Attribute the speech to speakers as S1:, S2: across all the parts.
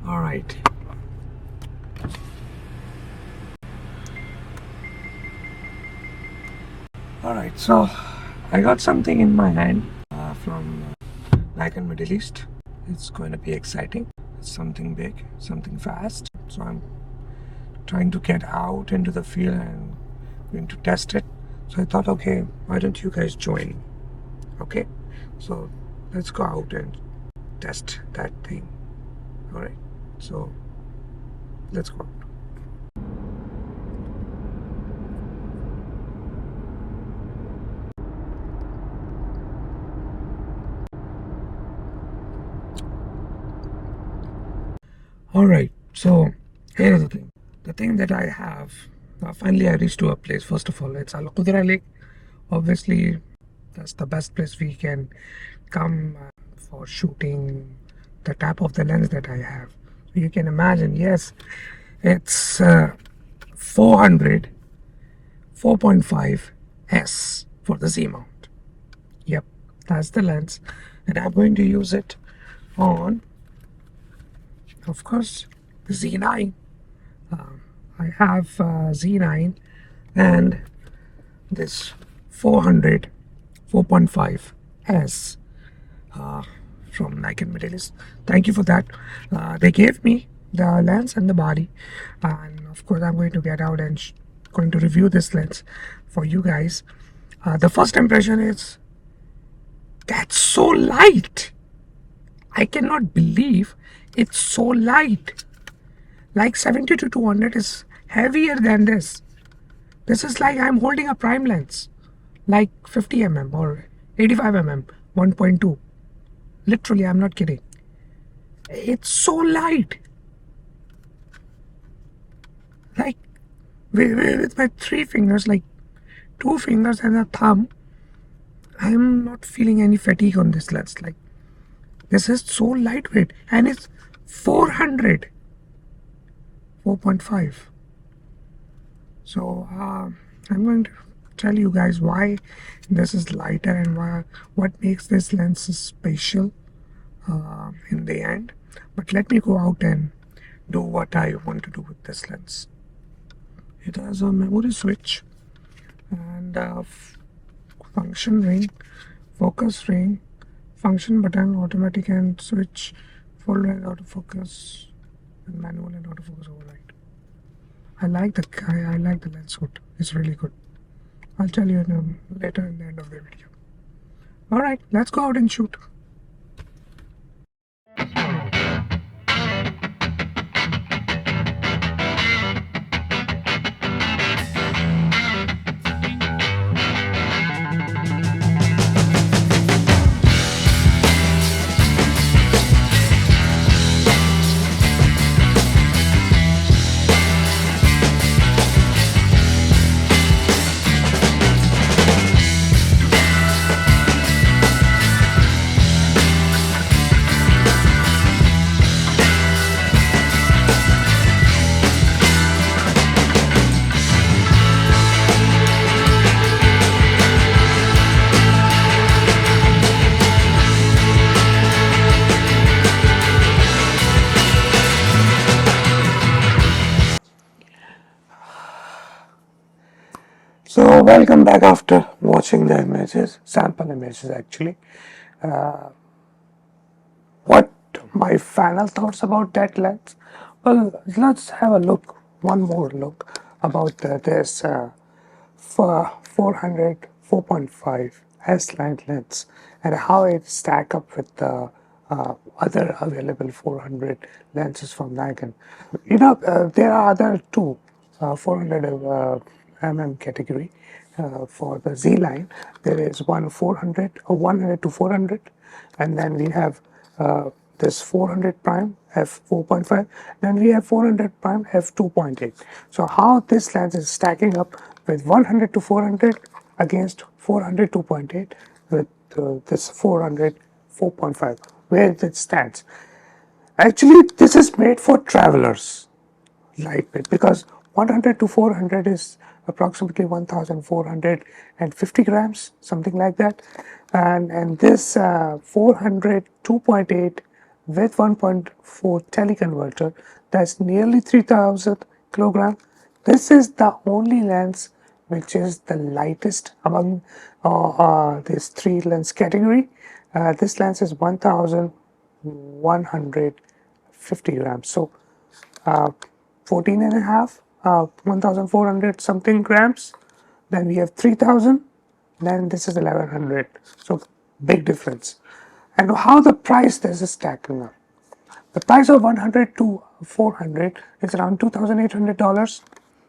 S1: All right. Alright, so I got something in my hand from Nikkor Middle East. It's going to be exciting. It's something big, something fast. So I'm trying to get out into the field and going to test it. So I thought, okay, why don't you guys join? Okay, so let's go out and test that thing. Alright, so let's go out. Alright, so here's the thing. The thing that I have, finally I reached to a place. First of all, it's Al Qudra Lake. Obviously, that's the best place we can come for shooting the type of the lens that I have. So you can imagine, yes, it's 400 4.5 S for the Z mount. Yep, that's the lens, and I'm going to use it on, of course, the Z9. I have Z9 and this 400 4.5 S from Nikkor Middle East. Thank you for that. They gave me the lens and the body, and of course I'm going to get out and going to review this lens for you guys. The first impression is that's so light. I cannot believe it's so light. Like 70 to 200 is heavier than this. This is like I'm holding a prime lens, like 50 mm or 85 mm 1.2. Literally, I'm not kidding. It's so light. Like with my 3 fingers, like 2 fingers and a thumb, I'm not feeling any fatigue on this lens. Like, this is so lightweight, and it's 400 4.5. So I'm going to tell you guys why this is lighter and what makes this lens special in the end. But let me go out and do what I want to do with this lens. It has a memory switch and a function ring, focus ring, function button, automatic and switch, full and autofocus, and manual and autofocus override. I like the lens hood. It's really good. I'll tell you later in the end of the video. Alright, let's go out and shoot. So welcome back after watching the images, sample images actually. What my final thoughts about that lens? Well, let's have a look, one more look about this 400 4.5 S-line lens and how it stack up with the other available 400 lenses from Nikon. You know, there are other two 400 mm category for the Z line. There is one 400 or 100 to 400, and then we have this 400 prime f4.5, then we have 400 prime f2.8. So how this lens is stacking up with 100 to 400 against 400 2.8 with this 400 4.5, where it stands. Actually, this is made for travelers, lightweight, because 100 to 400 is approximately 1,450 grams, something like that, and this 400 2.8 with 1.4 teleconverter. That's nearly 3000 kilogram. This is the only lens which is the lightest among this three lens category. This lens is 1150 grams. So 14 and a half, 1400 something grams. Then we have 3000. Then this is 1100. So big difference. And how the price this is stacking up. The price of 100 to 400 is around $2,800,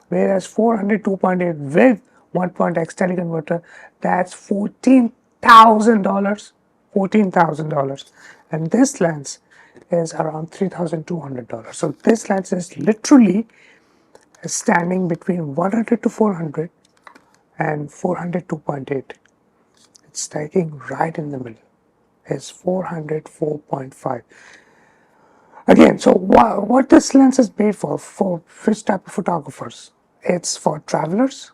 S1: whereas 400 2.8 with 1.x teleconverter, that's $14,000. $14,000. And this lens is around $3,200. So this lens is literally standing between 100 to 400 and 400 2.8. It's stacking right in the middle. It's 400 4.5. Again, so what this lens is made for which type of photographers? It's for travelers.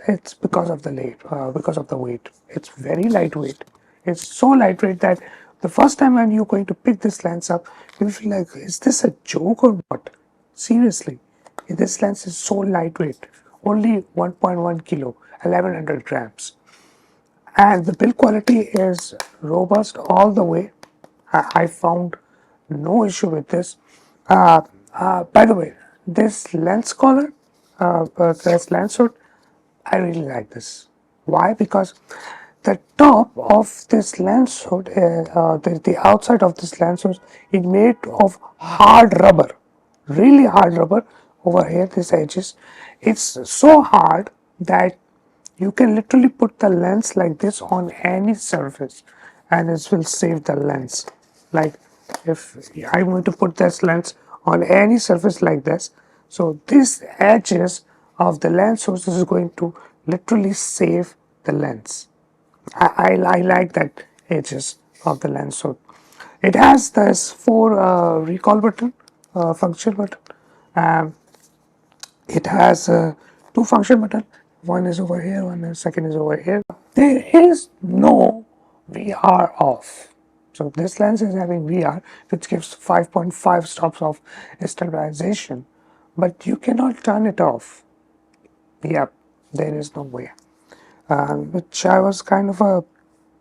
S1: It's because of the weight. It's very lightweight. It's so lightweight that the first time when you're going to pick this lens up, you feel like, is this a joke or what? Seriously, this lens is so lightweight, only 1.1 kilo, 1100 grams. And the build quality is robust all the way. I found no issue with this. By the way, this lens collar, this lens hood, I really like this. Why? Because the top of this lens hood, the outside of this lens hood is made of hard rubber, really hard rubber. Over here, these edges, it's so hard that you can literally put the lens like this on any surface and it will save the lens. Like if I'm going to put this lens on any surface like this, so this edges of the lens source is going to literally save the lens. I like that edges of the lens source. It has this four recall button, function button. Um, it has two function button. One is over here, second is over here. There is no VR off. So this lens is having VR, which gives 5.5 stops of stabilization, but you cannot turn it off. Yep, there is no way. Which I was kind of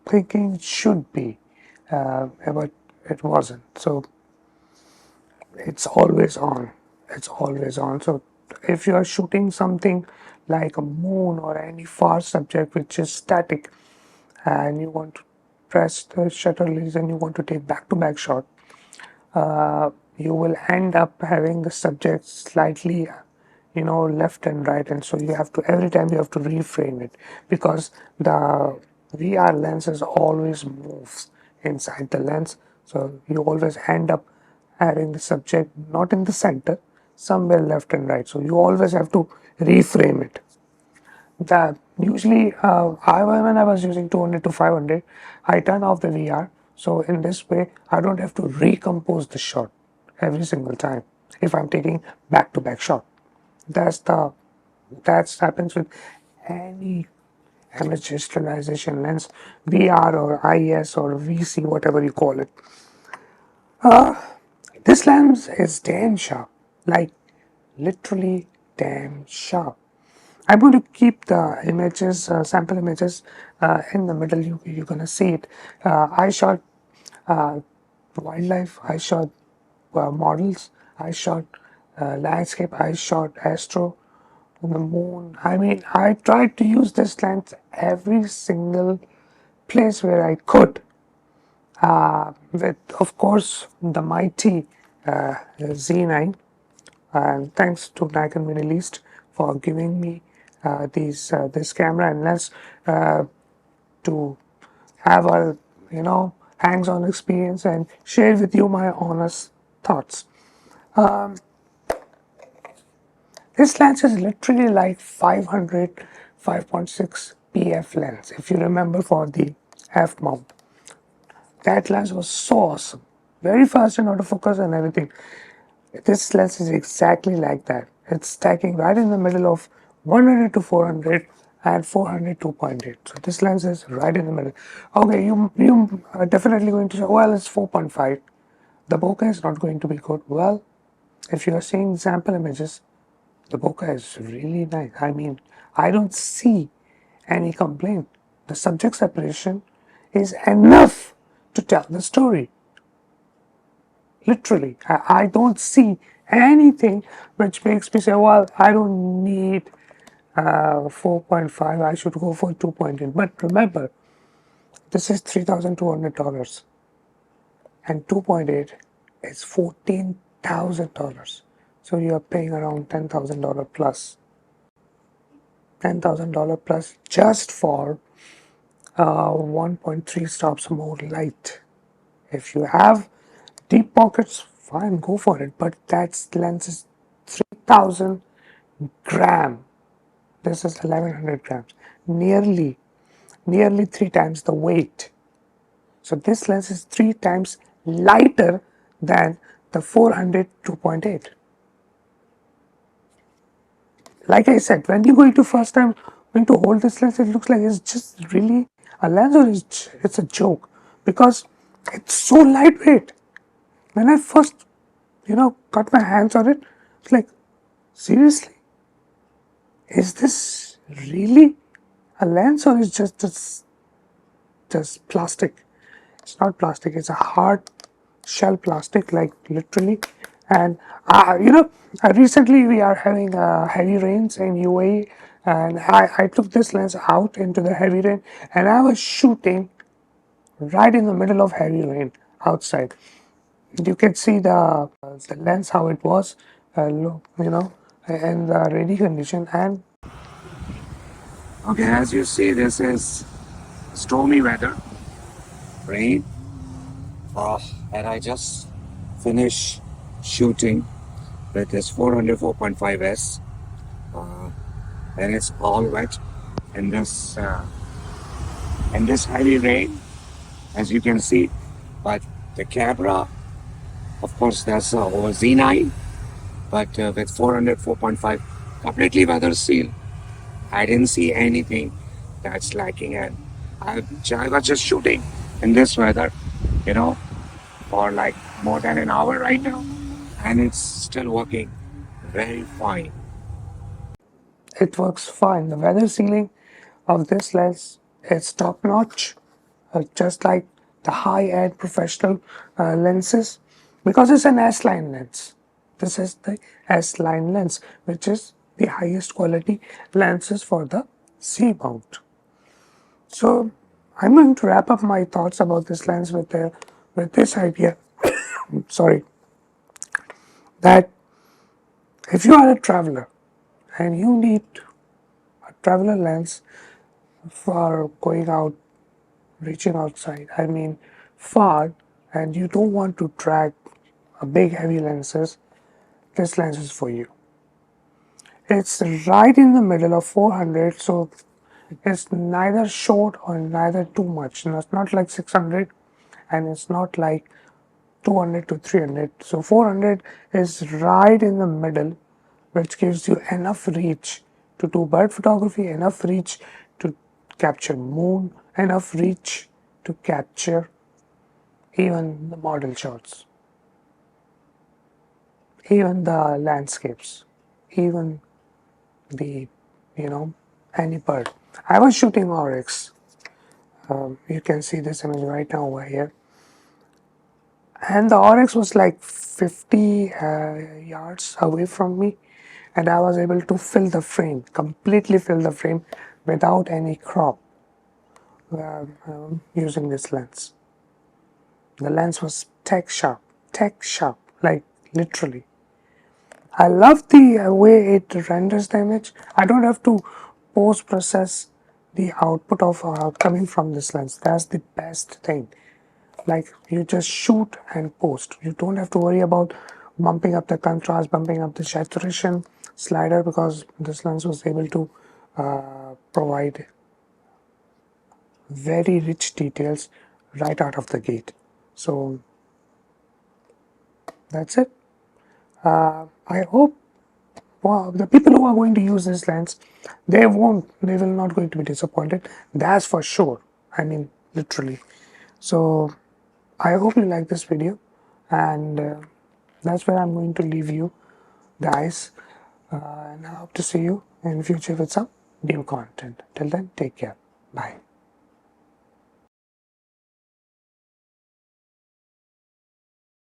S1: thinking it should be, but it wasn't. So it's always on. It's always on. So if you are shooting something like a moon or any far subject which is static, and you want to press the shutter release and you want to take back-to-back shot, you will end up having the subject slightly, left and right, and so you have to, every time you have to reframe it, because the VR lenses always moves inside the lens, so you always end up having the subject not in the center, somewhere left and right, so you always have to reframe it. That usually when I was using 200 to 500, I turn off the VR, so in this way I don't have to recompose the shot every single time if I'm taking back-to-back shot. That happens with any amateur stabilization lens, VR or IS or VC, whatever you call it. This lens is damn sharp, like literally damn sharp. I'm going to keep the images, sample images, in the middle. You're going to see it. I shot wildlife, I shot models, I shot landscape, I shot astro, on the moon. I mean, I tried to use this lens every single place where I could. With, of course, the mighty Z9. And thanks to Nikon Middle East for giving me this camera and lens to have a hands-on experience and share with you my honest thoughts. This lens is literally like 500 5.6 PF lens, if you remember, for the f mount. That lens was so awesome, very fast in autofocus and everything. This lens is exactly like that. It's stacking right in the middle of 100 to 400 and 400 2.8. So this lens is right in the middle. Okay, you are definitely going to say, well, it's 4.5. the bokeh is not going to be good. Well, if you are seeing sample images, the bokeh is really nice. I mean, I don't see any complaint. The subject separation is enough to tell the story. Literally, I don't see anything which makes me say, well, I don't need 4.5, I should go for 2.8. But remember, this is $3,200 and 2.8 is $14,000. So you are paying around $10,000 plus. $10,000 plus just for 1.3 stops more light. If you have deep pockets, fine, go for it. But that lens is 3,000 gram. This is 1100 grams. Nearly 3 times the weight. So this lens is 3 times lighter than the 400 2.8. Like I said, when you're going to first time going to hold this lens, it looks like it's just really a lens or it's a joke because it's so lightweight. When I first, got my hands on it, it's like, seriously, is this really a lens or is just plastic? It's not plastic. It's a hard shell plastic, like literally. And recently we are having heavy rains in UAE, and I took this lens out into the heavy rain, and I was shooting right in the middle of heavy rain outside. You can see the lens how it was, in the rainy condition. And okay, as you see, this is stormy weather, rain. And I just finished shooting with this 400 4.5S, and it's all wet in this heavy rain, as you can see. But the camera, of course, that's over Z9, but with 400 4.5, completely weather sealed. I didn't see anything that's lacking, and I was just shooting in this weather, you know, for like more than an hour right now, and it's still working very fine. It works fine. The weather sealing of this lens is top notch, just like the high-end professional lenses, because it's an S-line lens. This is the S-line lens, which is the highest quality lenses for the C mount. So I'm going to wrap up my thoughts about this lens with this idea. Sorry, that if you are a traveler and you need a traveler lens for going out, reaching outside, I mean far, and you don't want to drag a big heavy lenses, this lens is for you. It's right in the middle of 400, so it's neither short or neither too much. No, it's not like 600, and it's not like 200 to 300. So 400 is right in the middle, which gives you enough reach to do bird photography, enough reach to capture moon, enough reach to capture even the model shots, even the landscapes, even the, any bird. I was shooting oryx. You can see this image right now over here. And the oryx was like 50 yards away from me, and I was able to fill the frame, completely fill the frame without any crop, using this lens. The lens was tech sharp, like literally. I love the way it renders the image. I don't have to post process the output of coming from this lens. That's the best thing. Like, you just shoot and post. You don't have to worry about bumping up the contrast, bumping up the saturation slider, because this lens was able to provide very rich details right out of the gate. So that's it. I hope the people who are going to use this lens, they will not going to be disappointed. That's for sure. I mean, literally. So I hope you like this video, and that's where I'm going to leave you guys, and I hope to see you in future with some new content. Till then, take care. Bye.